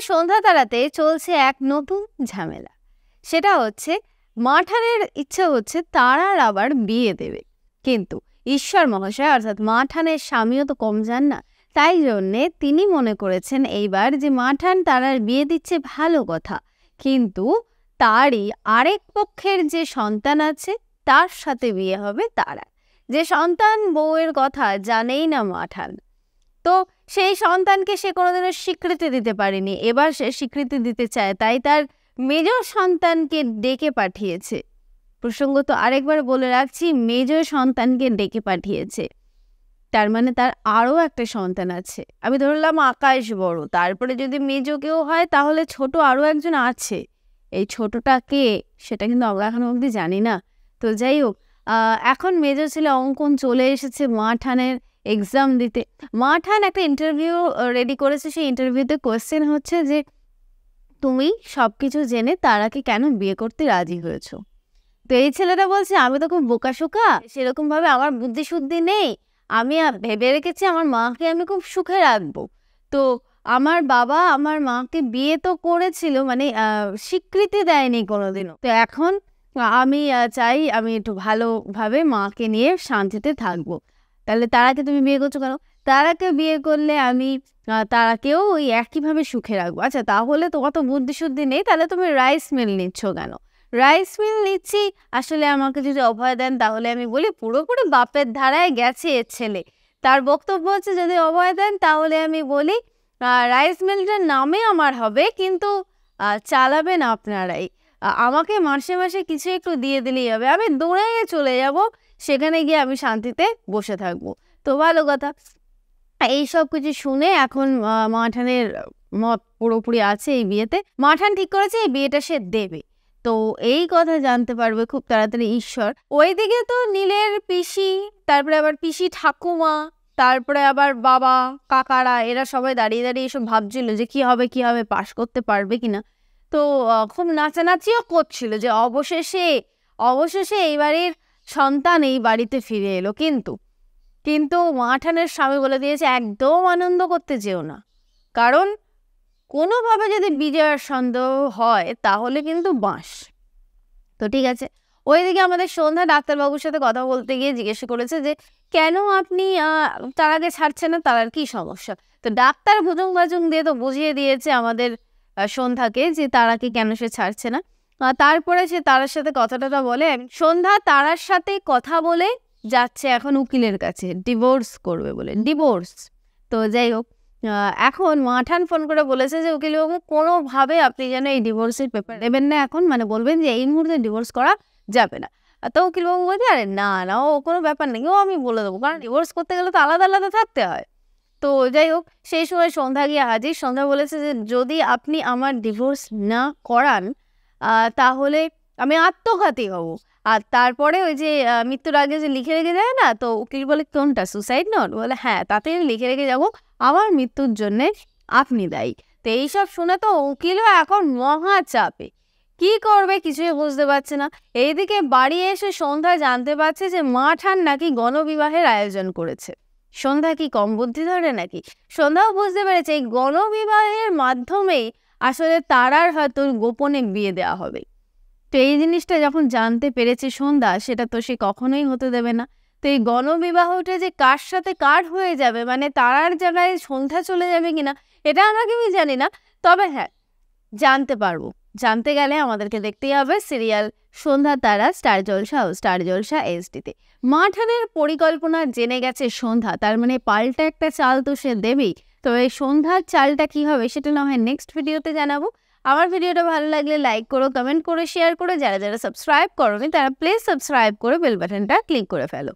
সন্ধ্যা তারাতে চলছে এক নতুন ঝামেলা। সেটা হচ্ছে মাঠানের ইচ্ছে হচ্ছে তারার আবার বিয়ে দেবে, কিন্তু ঈশ্বর মহাশয় অর্থাৎ মাঠানের স্বামীও তো কম যান না। তাই জন্যে তিনি মনে করেছেন এইবার যে মাঠান তারার বিয়ে দিচ্ছে ভালো কথা, কিন্তু তারই আরেক পক্ষের যে সন্তান আছে তার সাথে বিয়ে হবে তারা, যে সন্তান বউয়ের কথা জানেই না মাঠান। তো সেই সন্তানকে সে কোনোদিনও স্বীকৃতি দিতে পারেনি, এবার সে স্বীকৃতি দিতে চায়, তাই তার মেজ সন্তানকে ডেকে পাঠিয়েছে। প্রসঙ্গত আরেকবার বলে রাখছি, মেজ সন্তানকে ডেকে পাঠিয়েছে, তার মানে তার আরও একটা সন্তান আছে। আমি ধরলাম আকাশ বড়, তারপরে যদি মেজ কেউ হয় তাহলে ছোট আরও একজন আছে। এই ছোটটা কে সেটা কিন্তু আমরা এখনো অবধি জানি না। তো যাই হোক, এখন মেজ ছেলে অঙ্কন চলে এসেছে মাঠানের এক্সাম দিতে। মাঠান একটা ইন্টারভিউ রেডি করেছে, সেই ইন্টারভিউতে কোয়েশ্চেন হচ্ছে যে তুমি সব কিছু জেনে তারাকে কেন বিয়ে করতে রাজি হয়েছো। তো এই ছেলেটা বলছে আমি তো খুব বোকাশোকা, সেরকমভাবে আমার বুদ্ধি শুদ্ধি নেই, আমি ভেবে রেখেছি আমার মাকে আমি খুব সুখে রাখবো। তো আমার বাবা আমার মাকে বিয়ে তো করেছিল, মানে স্বীকৃতি দেয়নি কোনোদিনও। তো এখন আমি চাই আমি একটু ভালোভাবে মাকে নিয়ে শান্তিতে থাকবো। তাহলে তারাকে তুমি বিয়ে করছো কেন? তারাকে বিয়ে করলে আমি তারাকেও ওই একইভাবে সুখে রাখবো। আচ্ছা, তাহলে তোমার তো বুদ্ধি শুদ্ধি নেই, তাহলে তুমি রাইস মিল নিচ্ছ কেন? রাইস মিল নিচ্ছি আসলে আমাকে যদি অভয় দেন তাহলে আমি বলি পুরোপুরি বাপের ধারায় গেছে এর ছেলে। তার বক্তব্য হচ্ছে যদি অভয় দেন তাহলে আমি বলি রাইস মিলটার নামে আমার হবে, কিন্তু চালাবেন আপনারাই, আমাকে মাসে মাসে কিছু একটু দিয়ে দিলেই হবে, আমি দৌড়ে চলে যাব, সেখানে গিয়ে আমি শান্তিতে বসে থাকবো। তো ভালো কথা। এইসব কিছু শুনে এখন মাঠানের মত পুরোপুরি আছে এই বিয়েতে। মাঠান ঠিক করেছে এই বিয়েটা সে দেবে। তো এই কথা জানতে পারবে খুব তাড়াতাড়ি ঈশ্বর। ওইদিকে তো নীলের পিসি, তারপরে আবার পিসি ঠাকুমা, তারপরে আবার বাবা কাকারা, এরা সবাই দাঁড়িয়ে দাঁড়িয়ে এসব ভাবছিল যে কি হবে পাশ করতে পারবে কিনা। তো খুব নাচানাচিও করছিল যে অবশেষে এই বাড়ির সন্তান এই বাড়িতে ফিরে এলো। কিন্তু মাঠানের স্বামী বলে দিয়েছে একদম আনন্দ করতে যেও না, কারণ কোনোভাবে যদি বিজয়ের সন্দেহ হয় তাহলে কিন্তু বাঁশ। তো ঠিক আছে। ওইদিকে আমাদের সন্ধ্যা ডাক্তারবাবুর সাথে কথা বলতে গিয়ে জিজ্ঞেস করেছে যে কেন আপনি তারাকে ছাড়ছেন না, তারার কি সমস্যা। তো ডাক্তার ভুজুং বাজুং দিয়ে তো বুঝিয়ে দিয়েছে আমাদের সন্ধ্যাকে যে তারাকে কেন সে ছাড়ছে না। তারপরে সে তারার সাথে কথাটা বলে। সন্ধ্যা তারার সাথে কথা বলে যাচ্ছে এখন উকিলের কাছে ডিভোর্স করবে বলে, ডিভোর্স। তো যাই হোক, এখন মাঠান ফোন করে বলেছে যে উকিলবাবু কোনোভাবে আপনি যেন এই ডিভোর্সের পেপার দেবেন না এখন, মানে বলবেন যে এই মুহূর্তে ডিভোর্স করা যাবে না। তো উকিলবাবু বলছে আরে না ও কোনো ব্যাপার নেই, ও আমি বলে দেবো, কারণ ডিভোর্স করতে গেলে তো আলাদা আলাদা থাকতে হয়। তো যাই হোক, সেই সময় সন্ধ্যা গিয়ে হাজির। সন্ধ্যা বলেছে যে যদি আপনি আমার ডিভোর্স না করান তাহলে আমি আত্মঘাতী হব। আর তারপরে ওই যে মৃত্যুর আগে যে লিখে রেখে যায় না, তো উকিল বলে কোনটা, সুসাইড নোট? বলে হ্যাঁ, তাতে লিখে রেখে যাবো আমার মৃত্যুর জন্যে আপনি দায়ী। তো এইসব শুনে তো উকিলও এখন মহা চাপে, কি করবে কিছুই বুঝতে পারছে না। এইদিকে বাড়ি এসে সন্ধ্যা জানতে পারছে যে মাঠান নাকি গণবিবাহের আয়োজন করেছে। সন্ধ্যা কি কম বুদ্ধি ধরে নাকি? সন্ধ্যাও বুঝতে পেরেছে এই গণবিবাহের মাধ্যমেই আসলে তারার হয়তো গোপনে বিয়ে দেওয়া হবে। তো এই জিনিসটা যখন জানতে পেরেছে সন্ধ্যা, সেটা তো সে কখনোই হতে দেবে না। তো এই গণবিবাহটা যে কার সাথে কার হয়ে যাবে, মানে তারার জায়গায় সন্ধ্যা চলে যাবে কিনা, এটা আমরা কেউই জানি না। তবে হ্যাঁ, জানতে পারবো। জানতে গেলে আমাদেরকে দেখতেই হবে সিরিয়াল সন্ধ্যা তারা স্টার জলসা এইচডিতে। মাঠানের পরিকল্পনা জেনে গেছে সন্ধ্যা, তার মানে পাল্টা একটা চাল তো সে দেবেই। তো এই সন্ধ্যার চালটা কি হবে সেটা না হয় নেক্সট ভিডিওতে জানাবো। আমার ভিডিওটা ভালো লাগলে লাইক করো, কমেন্ট করে, শেয়ার করো। যারা সাবস্ক্রাইব করোনি তারা প্লিজ সাবস্ক্রাইব করে বেল বাটনটা ক্লিক করে ফেলো।